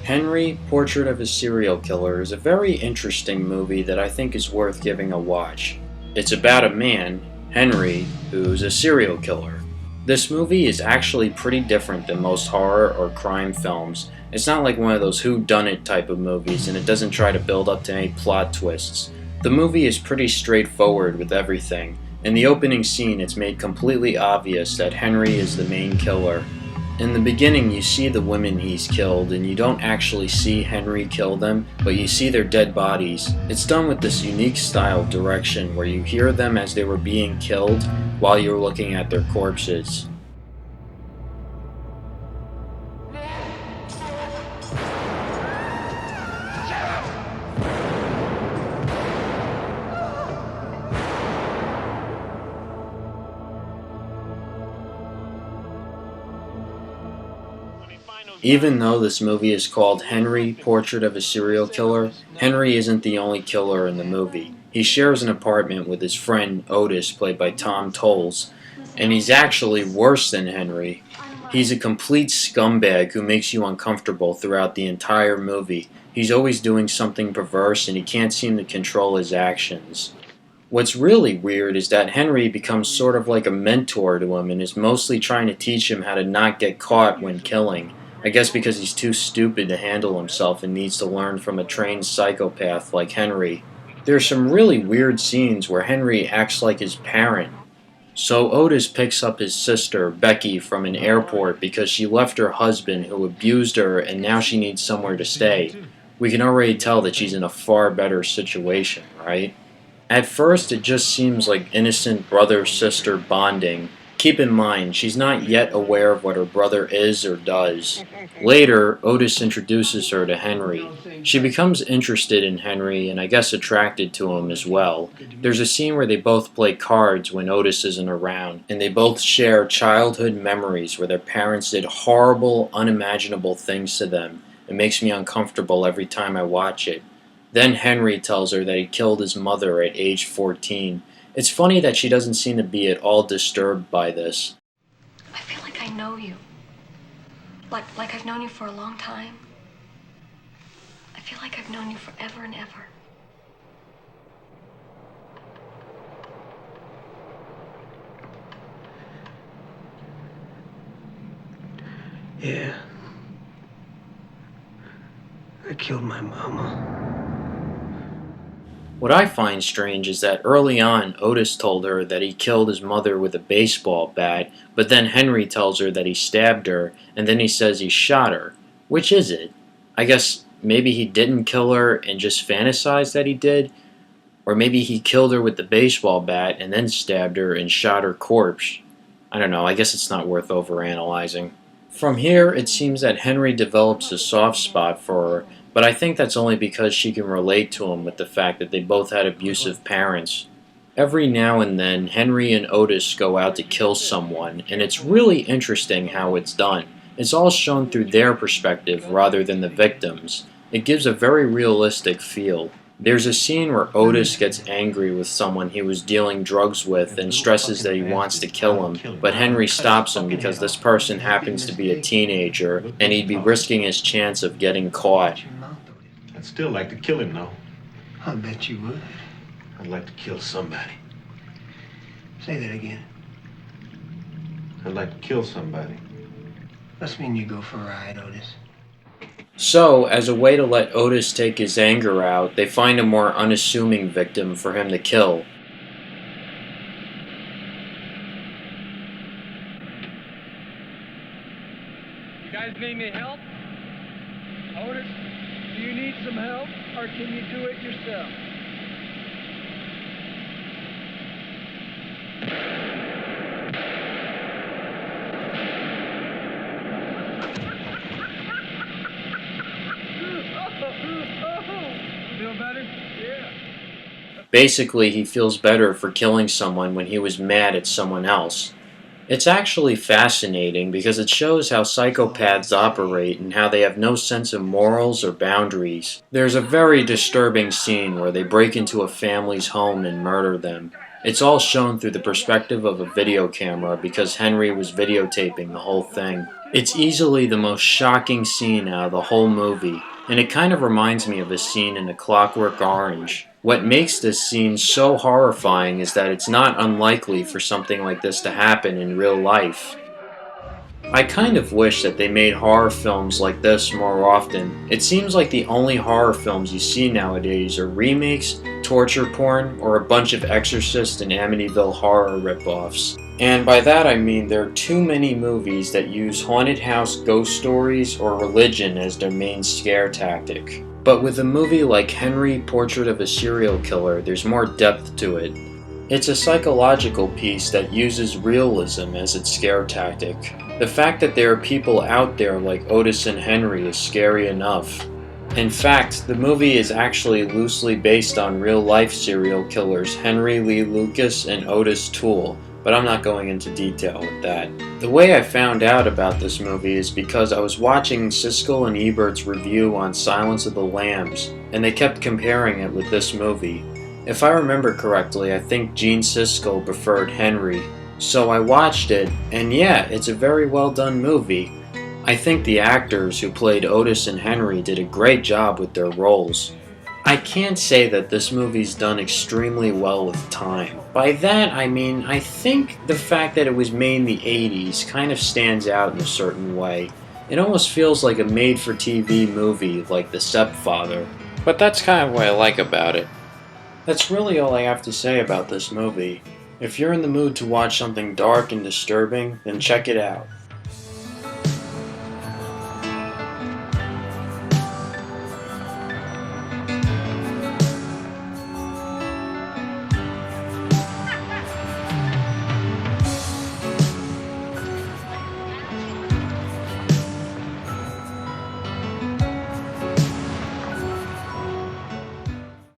Henry, Portrait of a Serial Killer is a very interesting movie that I think is worth giving a watch. It's about a man, Henry, who's a serial killer. This movie is actually pretty different than most horror or crime films. It's not like one of those whodunit type of movies, and it doesn't try to build up to any plot twists. The movie is pretty straightforward with everything. In the opening scene, it's made completely obvious that Henry is the main killer. In the beginning, you see the women he's killed, and you don't actually see Henry kill them, but you see their dead bodies. It's done with this unique style of direction where you hear them as they were being killed while you're looking at their corpses. Even though this movie is called Henry, Portrait of a Serial Killer, Henry isn't the only killer in the movie. He shares an apartment with his friend Otis, played by Tom Tolles, and he's actually worse than Henry. He's a complete scumbag who makes you uncomfortable throughout the entire movie. He's always doing something perverse and he can't seem to control his actions. What's really weird is that Henry becomes sort of like a mentor to him and is mostly trying to teach him how to not get caught when killing. I guess because he's too stupid to handle himself and needs to learn from a trained psychopath like Henry. There's some really weird scenes where Henry acts like his parent. So Otis picks up his sister, Becky, from an airport because she left her husband who abused her and now she needs somewhere to stay. We can already tell that she's in a far better situation, right? At first it just seems like innocent brother-sister bonding. Keep in mind, she's not yet aware of what her brother is or does. Later, Otis introduces her to Henry. She becomes interested in Henry and I guess attracted to him as well. There's a scene where they both play cards when Otis isn't around, and they both share childhood memories where their parents did horrible, unimaginable things to them. It makes me uncomfortable every time I watch it. Then Henry tells her that he killed his mother at age 14. It's funny that she doesn't seem to be at all disturbed by this. I feel like I know you. Like I've known you for a long time. I feel like I've known you forever and ever. Yeah. I killed my mama. What I find strange is that early on, Otis told her that he killed his mother with a baseball bat, but then Henry tells her that he stabbed her, and then he says he shot her. Which is it? I guess maybe he didn't kill her and just fantasized that he did? Or maybe he killed her with the baseball bat and then stabbed her and shot her corpse. I don't know, I guess it's not worth overanalyzing. From here, it seems that Henry develops a soft spot for her, but I think that's only because she can relate to him with the fact that they both had abusive parents. Every now and then, Henry and Otis go out to kill someone, and it's really interesting how it's done. It's all shown through their perspective rather than the victim's. It gives a very realistic feel. There's a scene where Otis gets angry with someone he was dealing drugs with and stresses that he wants to kill him, but Henry stops him because this person happens to be a teenager and he'd be risking his chance of getting caught. I'd still like to kill him, though. I bet you would. I'd like to kill somebody. Say that again. I'd like to kill somebody. Must mean you go for a ride, Otis. So, as a way to let Otis take his anger out, they find a more unassuming victim for him to kill. You guys need any help? Otis, do you need some help, or can you do it yourself? Feel better? Yeah. Basically, he feels better for killing someone when he was mad at someone else. It's actually fascinating because it shows how psychopaths operate and how they have no sense of morals or boundaries. There's a very disturbing scene where they break into a family's home and murder them. It's all shown through the perspective of a video camera because Henry was videotaping the whole thing. It's easily the most shocking scene out of the whole movie, and it kind of reminds me of a scene in A Clockwork Orange. What makes this scene so horrifying is that it's not unlikely for something like this to happen in real life. I kind of wish that they made horror films like this more often. It seems like the only horror films you see nowadays are remakes, torture porn, or a bunch of Exorcist and Amityville horror ripoffs. And by that I mean there are too many movies that use haunted house ghost stories or religion as their main scare tactic. But with a movie like Henry, Portrait of a Serial Killer, there's more depth to it. It's a psychological piece that uses realism as its scare tactic. The fact that there are people out there like Otis and Henry is scary enough. In fact, the movie is actually loosely based on real-life serial killers Henry Lee Lucas and Otis Toole, but I'm not going into detail with that. The way I found out about this movie is because I was watching Siskel and Ebert's review on Silence of the Lambs, and they kept comparing it with this movie. If I remember correctly, I think Gene Siskel preferred Henry. So I watched it, and yeah, it's a very well done movie. I think the actors who played Otis and Henry did a great job with their roles. I can't say that this movie's done extremely well with time. By that I mean, I think the fact that it was made in the 80s kind of stands out in a certain way. It almost feels like a made-for-TV movie like The Stepfather. But that's kind of what I like about it. That's really all I have to say about this movie. If you're in the mood to watch something dark and disturbing, then check it out.